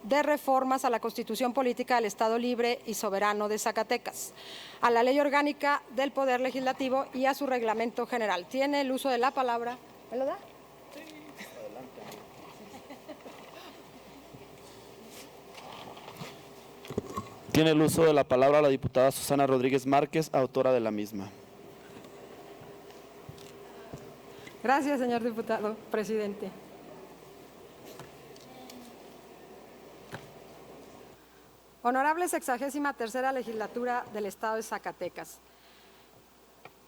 de reformas a la Constitución Política del Estado Libre y Soberano de Zacatecas, a la Ley Orgánica del Poder Legislativo y a su Reglamento General. Tiene el uso de la palabra. ¿Me lo da? Sí, adelante. Tiene el uso de la palabra la diputada Susana Rodríguez Márquez, autora de la misma. Gracias, señor diputado, presidente. Honorable 63ª Legislatura del Estado de Zacatecas.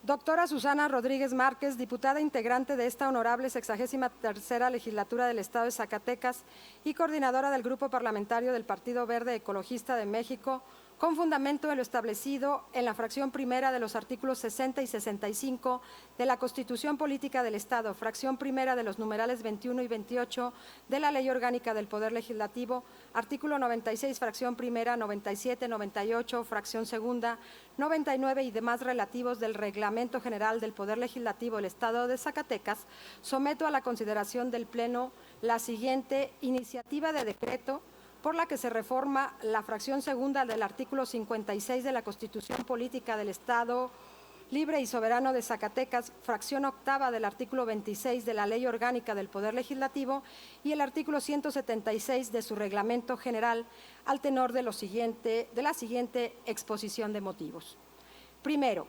Doctora Susana Rodríguez Márquez, diputada integrante de esta honorable 63ª Legislatura del Estado de Zacatecas y coordinadora del Grupo Parlamentario del Partido Verde Ecologista de México, con fundamento en lo establecido en la fracción primera de los artículos 60 y 65 de la Constitución Política del Estado, fracción primera de los numerales 21 y 28 de la Ley Orgánica del Poder Legislativo, artículo 96, fracción primera, 97, 98, fracción segunda, 99 y demás relativos del Reglamento General del Poder Legislativo del Estado de Zacatecas, someto a la consideración del Pleno la siguiente iniciativa de decreto por la que se reforma la fracción segunda del artículo 56 de la Constitución Política del Estado Libre y Soberano de Zacatecas, fracción octava del artículo 26 de la Ley Orgánica del Poder Legislativo y el artículo 176 de su Reglamento General, al tenor de la siguiente exposición de motivos. Primero,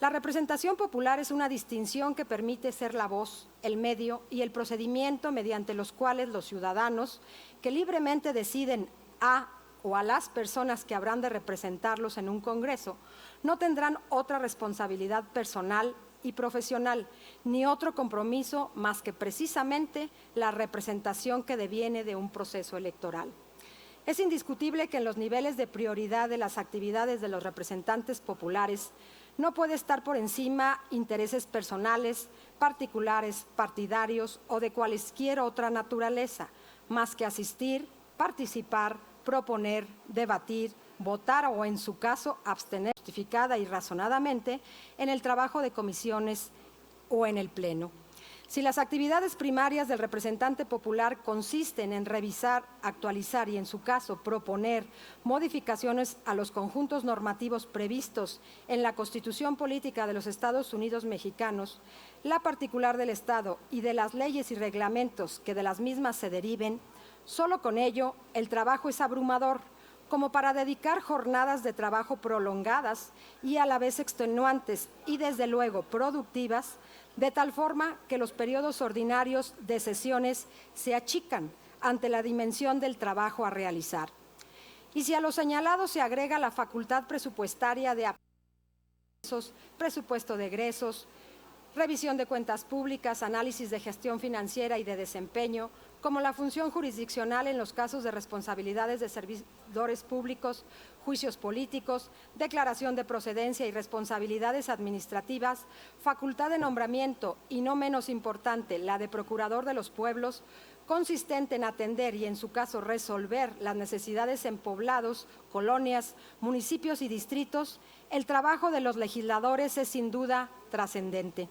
la representación popular es una distinción que permite ser la voz, el medio y el procedimiento mediante los cuales los ciudadanos que libremente deciden a o a las personas que habrán de representarlos en un congreso no tendrán otra responsabilidad personal y profesional, ni otro compromiso más que precisamente la representación que deviene de un proceso electoral. Es indiscutible que en los niveles de prioridad de las actividades de los representantes populares no puede estar por encima intereses personales, particulares, partidarios o de cualesquier otra naturaleza, más que asistir, participar, proponer, debatir, votar o, en su caso, abstener justificada y razonadamente en el trabajo de comisiones o en el Pleno. Si las actividades primarias del representante popular consisten en revisar, actualizar y, en su caso, proponer modificaciones a los conjuntos normativos previstos en la Constitución Política de los Estados Unidos Mexicanos, la particular del Estado y de las leyes y reglamentos que de las mismas se deriven, solo con ello el trabajo es abrumador, como para dedicar jornadas de trabajo prolongadas y a la vez extenuantes y, desde luego, productivas, de tal forma que los periodos ordinarios de sesiones se achican ante la dimensión del trabajo a realizar. Y si a lo señalado se agrega la facultad presupuestaria de presupuesto de egresos, revisión de cuentas públicas, análisis de gestión financiera y de desempeño, como la función jurisdiccional en los casos de responsabilidades de servidores públicos, juicios políticos, declaración de procedencia y responsabilidades administrativas, facultad de nombramiento y, no menos importante, la de procurador de los pueblos, consistente en atender y, en su caso, resolver las necesidades en poblados, colonias, municipios y distritos, el trabajo de los legisladores es sin duda trascendente.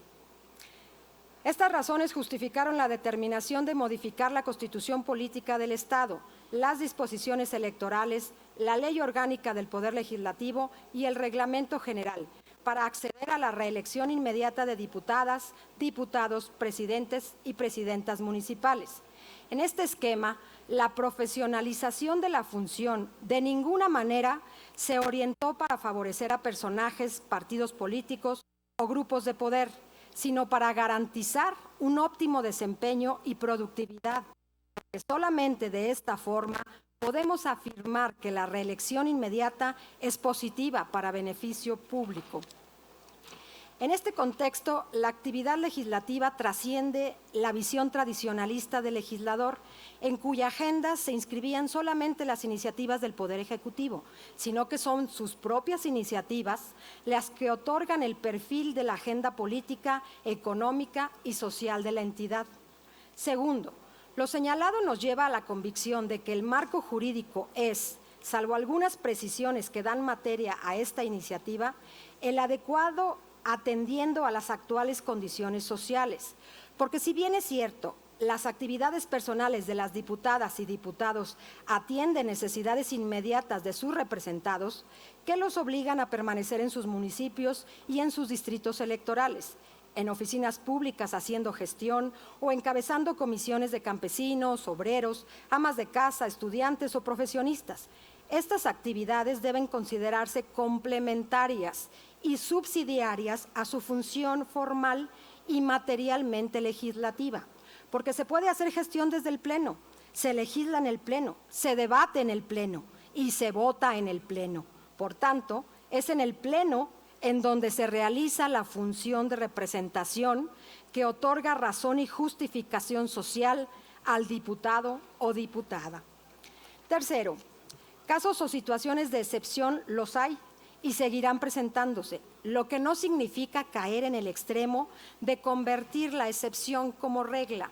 Estas razones justificaron la determinación de modificar la Constitución Política del Estado, las disposiciones electorales, la Ley Orgánica del Poder Legislativo y el Reglamento General, para acceder a la reelección inmediata de diputadas, diputados, presidentes y presidentas municipales. En este esquema, la profesionalización de la función de ninguna manera se orientó para favorecer a personajes, partidos políticos o grupos de poder, sino para garantizar un óptimo desempeño y productividad. Solamente de esta forma podemos afirmar que la reelección inmediata es positiva para beneficio público. En este contexto, la actividad legislativa trasciende la visión tradicionalista del legislador, en cuya agenda se inscribían solamente las iniciativas del Poder Ejecutivo, sino que son sus propias iniciativas las que otorgan el perfil de la agenda política, económica y social de la entidad. Segundo, lo señalado nos lleva a la convicción de que el marco jurídico es, salvo algunas precisiones que dan materia a esta iniciativa, el adecuado atendiendo a las actuales condiciones sociales, porque si bien es cierto, las actividades personales de las diputadas y diputados atienden necesidades inmediatas de sus representados que los obligan a permanecer en sus municipios y en sus distritos electorales, en oficinas públicas haciendo gestión o encabezando comisiones de campesinos, obreros, amas de casa, estudiantes o profesionistas. Estas actividades deben considerarse complementarias y subsidiarias a su función formal y materialmente legislativa, porque se puede hacer gestión desde el Pleno, se legisla en el Pleno, se debate en el Pleno y se vota en el Pleno. Por tanto, es en el Pleno en donde se realiza la función de representación que otorga razón y justificación social al diputado o diputada. Tercero, casos o situaciones de excepción los hay y seguirán presentándose, lo que no significa caer en el extremo de convertir la excepción como regla,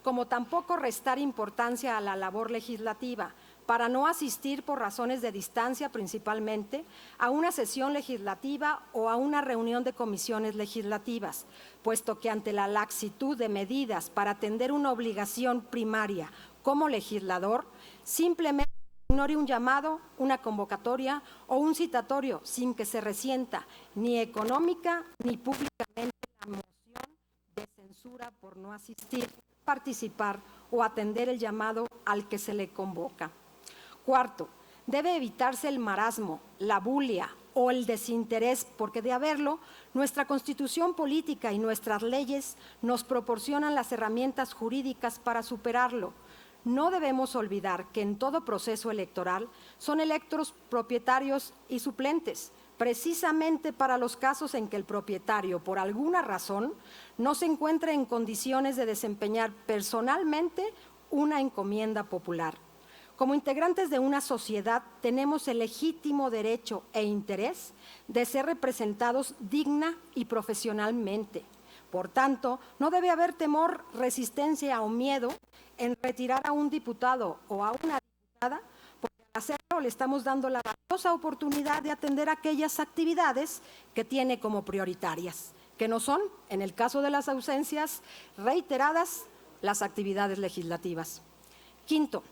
como tampoco restar importancia a la labor legislativa, para no asistir por razones de distancia principalmente a una sesión legislativa o a una reunión de comisiones legislativas, puesto que ante la laxitud de medidas para atender una obligación primaria como legislador, simplemente ignore un llamado, una convocatoria o un citatorio sin que se resienta ni económica ni públicamente la moción de censura por no asistir, participar o atender el llamado al que se le convoca. Cuarto, debe evitarse el marasmo, la bulia o el desinterés, porque de haberlo, nuestra Constitución política y nuestras leyes nos proporcionan las herramientas jurídicas para superarlo. No debemos olvidar que en todo proceso electoral son electos propietarios y suplentes, precisamente para los casos en que el propietario, por alguna razón, no se encuentre en condiciones de desempeñar personalmente una encomienda popular. Como integrantes de una sociedad, tenemos el legítimo derecho e interés de ser representados digna y profesionalmente. Por tanto, no debe haber temor, resistencia o miedo en retirar a un diputado o a una diputada, porque al hacerlo le estamos dando la valiosa oportunidad de atender aquellas actividades que tiene como prioritarias, que no son, en el caso de las ausencias reiteradas, las actividades legislativas. Quinto,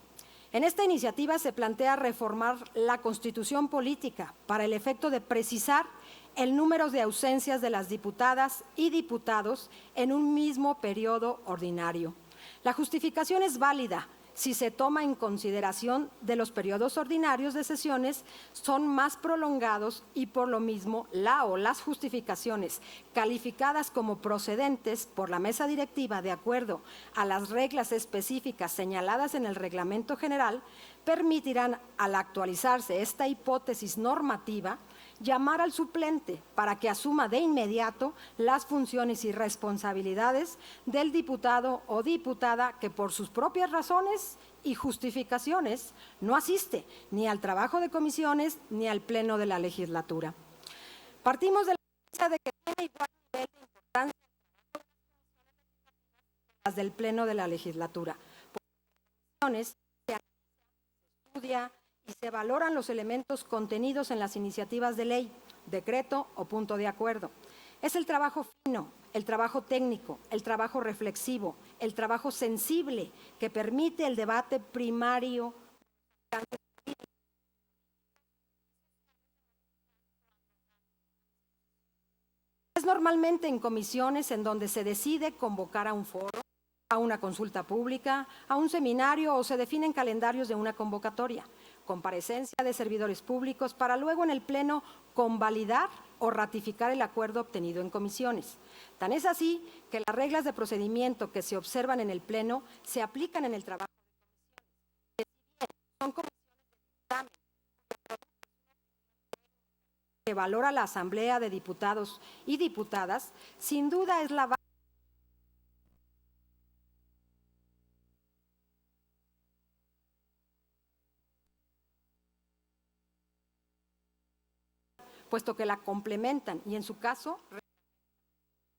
en esta iniciativa se plantea reformar la Constitución política para el efecto de precisar el número de ausencias de las diputadas y diputados en un mismo periodo ordinario. La justificación es válida si se toma en consideración de los periodos ordinarios de sesiones son más prolongados y por lo mismo la o las justificaciones calificadas como procedentes por la mesa directiva de acuerdo a las reglas específicas señaladas en el reglamento general permitirán, al actualizarse esta hipótesis normativa, llamar al suplente para que asuma de inmediato las funciones y responsabilidades del diputado o diputada que por sus propias razones y justificaciones no asiste ni al trabajo de comisiones ni al pleno de la legislatura. Partimos de la premisa de que tiene igual nivel de importancia las del pleno de la legislatura. Por comisiones se analiza, se estudia y se valoran los elementos contenidos en las iniciativas de ley, decreto o punto de acuerdo. Es el trabajo fino, el trabajo técnico, el trabajo reflexivo, el trabajo sensible que permite el debate primario. Es normalmente en comisiones en donde se decide convocar a un foro, a una consulta pública, a un seminario o se definen calendarios de una convocatoria, comparecencia de servidores públicos para luego en el Pleno convalidar o ratificar el acuerdo obtenido en comisiones. Tan es así que las reglas de procedimiento que se observan en el Pleno se aplican en el trabajo de comisiones. Son comisiones de dictamen que valora la Asamblea de Diputados y Diputadas, sin duda es la base puesto que la complementan y en su caso,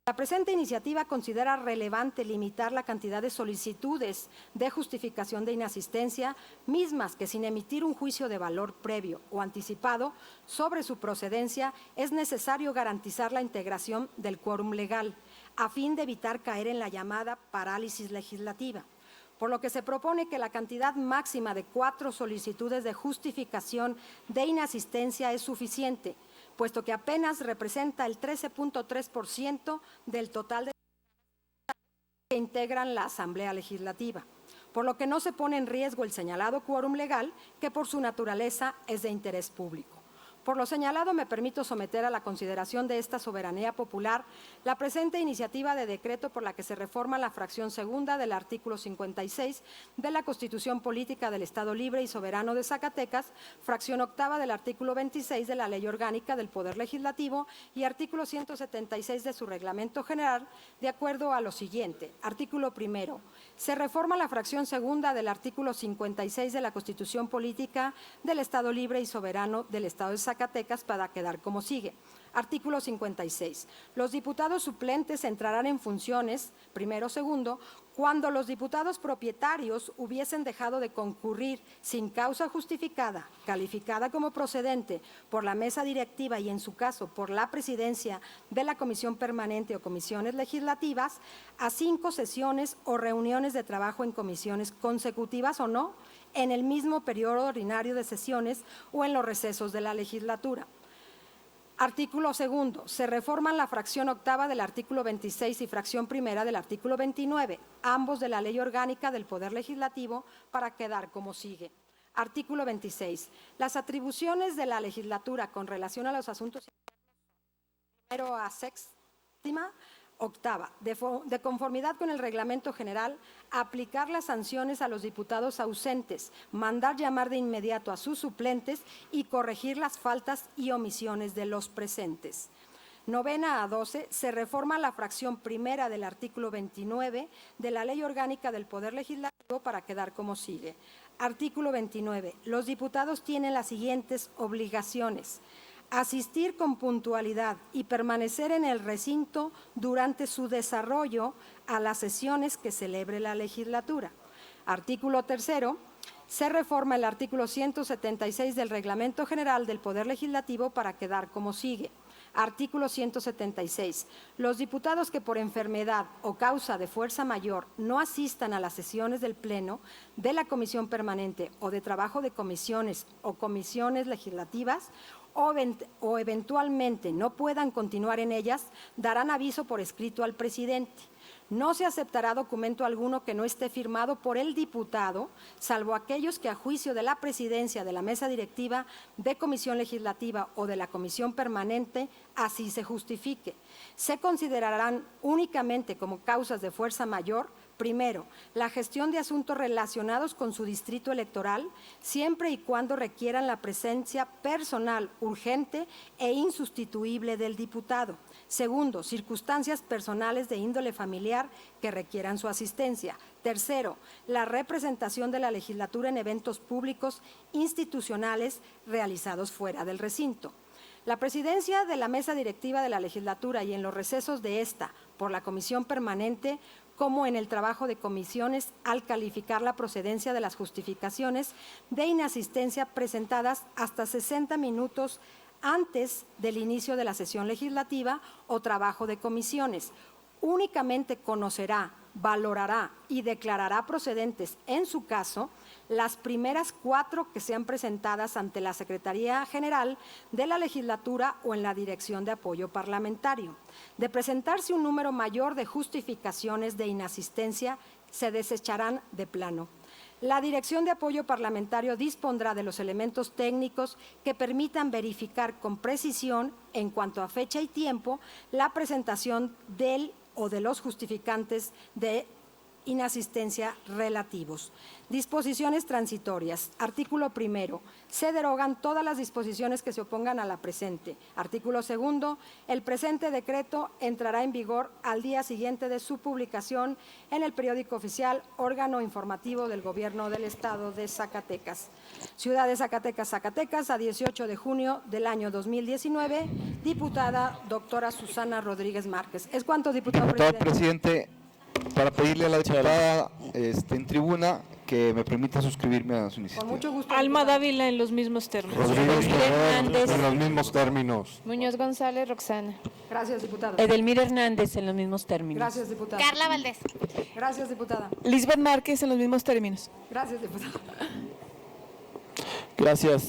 la presente iniciativa considera relevante limitar la cantidad de solicitudes de justificación de inasistencia, mismas que sin emitir un juicio de valor previo o anticipado sobre su procedencia, es necesario garantizar la integración del quórum legal, a fin de evitar caer en la llamada parálisis legislativa, por lo que se propone que la cantidad máxima de 4 solicitudes de justificación de inasistencia es suficiente, puesto que apenas representa el 13.3% del total de que integran la Asamblea Legislativa, por lo que no se pone en riesgo el señalado quórum legal, que por su naturaleza es de interés público. Por lo señalado, me permito someter a la consideración de esta soberanía popular la presente iniciativa de decreto por la que se reforma la fracción segunda del artículo 56 de la Constitución Política del Estado Libre y Soberano de Zacatecas, fracción octava del artículo 26 de la Ley Orgánica del Poder Legislativo y artículo 176 de su Reglamento General, de acuerdo a lo siguiente. Artículo primero. Se reforma la fracción segunda del artículo 56 de la Constitución Política del Estado Libre y Soberano del Estado de Zacatecas para quedar como sigue. Artículo 56. Los diputados suplentes entrarán en funciones, primero, segundo, cuando los diputados propietarios hubiesen dejado de concurrir sin causa justificada, calificada como procedente por la mesa directiva y, en su caso, por la presidencia de la comisión permanente o comisiones legislativas, a 5 sesiones o reuniones de trabajo en comisiones consecutivas o no, en el mismo periodo ordinario de sesiones o en los recesos de la legislatura. Artículo segundo. Se reforman la fracción octava del artículo 26 y fracción primera del artículo 29, ambos de la Ley Orgánica del Poder Legislativo, para quedar como sigue. Artículo 26. Las atribuciones de la legislatura con relación a los asuntos primero a séptima, octava, de conformidad con el Reglamento General, aplicar las sanciones a los diputados ausentes, mandar llamar de inmediato a sus suplentes y corregir las faltas y omisiones de los presentes. Novena a 12, se reforma la fracción primera del artículo 29 de la Ley Orgánica del Poder Legislativo para quedar como sigue. Artículo 29. Los diputados tienen las siguientes obligaciones: asistir con puntualidad y permanecer en el recinto durante su desarrollo a las sesiones que celebre la legislatura. Artículo tercero. Se reforma el artículo 176 del Reglamento General del Poder Legislativo para quedar como sigue. Artículo 176. Los diputados que por enfermedad o causa de fuerza mayor no asistan a las sesiones del Pleno de la Comisión Permanente o de Trabajo de Comisiones o Comisiones Legislativas o eventualmente no puedan continuar en ellas, darán aviso por escrito al presidente. No se aceptará documento alguno que no esté firmado por el diputado, salvo aquellos que a juicio de la presidencia de la mesa directiva de comisión legislativa o de la comisión permanente así se justifique. Se considerarán únicamente como causas de fuerza mayor: primero, la gestión de asuntos relacionados con su distrito electoral, siempre y cuando requieran la presencia personal urgente e insustituible del diputado. Segundo, circunstancias personales de índole familiar que requieran su asistencia. Tercero, la representación de la legislatura en eventos públicos institucionales realizados fuera del recinto. La presidencia de la mesa directiva de la legislatura y en los recesos de esta por la comisión permanente, como en el trabajo de comisiones, al calificar la procedencia de las justificaciones de inasistencia presentadas hasta 60 minutos antes del inicio de la sesión legislativa o trabajo de comisiones, únicamente conocerá, valorará y declarará procedentes, en su caso, las primeras 4 que sean presentadas ante la Secretaría General de la Legislatura o en la Dirección de Apoyo Parlamentario. De presentarse un número mayor de justificaciones de inasistencia, se desecharán de plano. La Dirección de Apoyo Parlamentario dispondrá de los elementos técnicos que permitan verificar con precisión, en cuanto a fecha y tiempo, la presentación del o de los justificantes de inasistencia relativos. Disposiciones transitorias. Artículo primero. Se derogan todas las disposiciones que se opongan a la presente. Artículo segundo. El presente decreto entrará en vigor al día siguiente de su publicación en el periódico oficial, órgano informativo del Gobierno del Estado de Zacatecas. Ciudad de Zacatecas, Zacatecas, a 18 de junio del año 2019. Diputada doctora Susana Rodríguez Márquez. ¿Es cuánto, diputado presidente? Para pedirle a la diputada en tribuna que me permita suscribirme a su Con iniciativa. mucho gusto. Alma diputada. Dávila en los mismos términos. Rodríguez Hernández. Ferrer, en los mismos términos. Muñoz González, Roxana. Gracias, diputada. Edelmira Hernández en los mismos términos. Gracias, diputada. Carla Valdés. Gracias, diputada. Lisbeth Márquez en los mismos términos. Gracias, diputada. Gracias.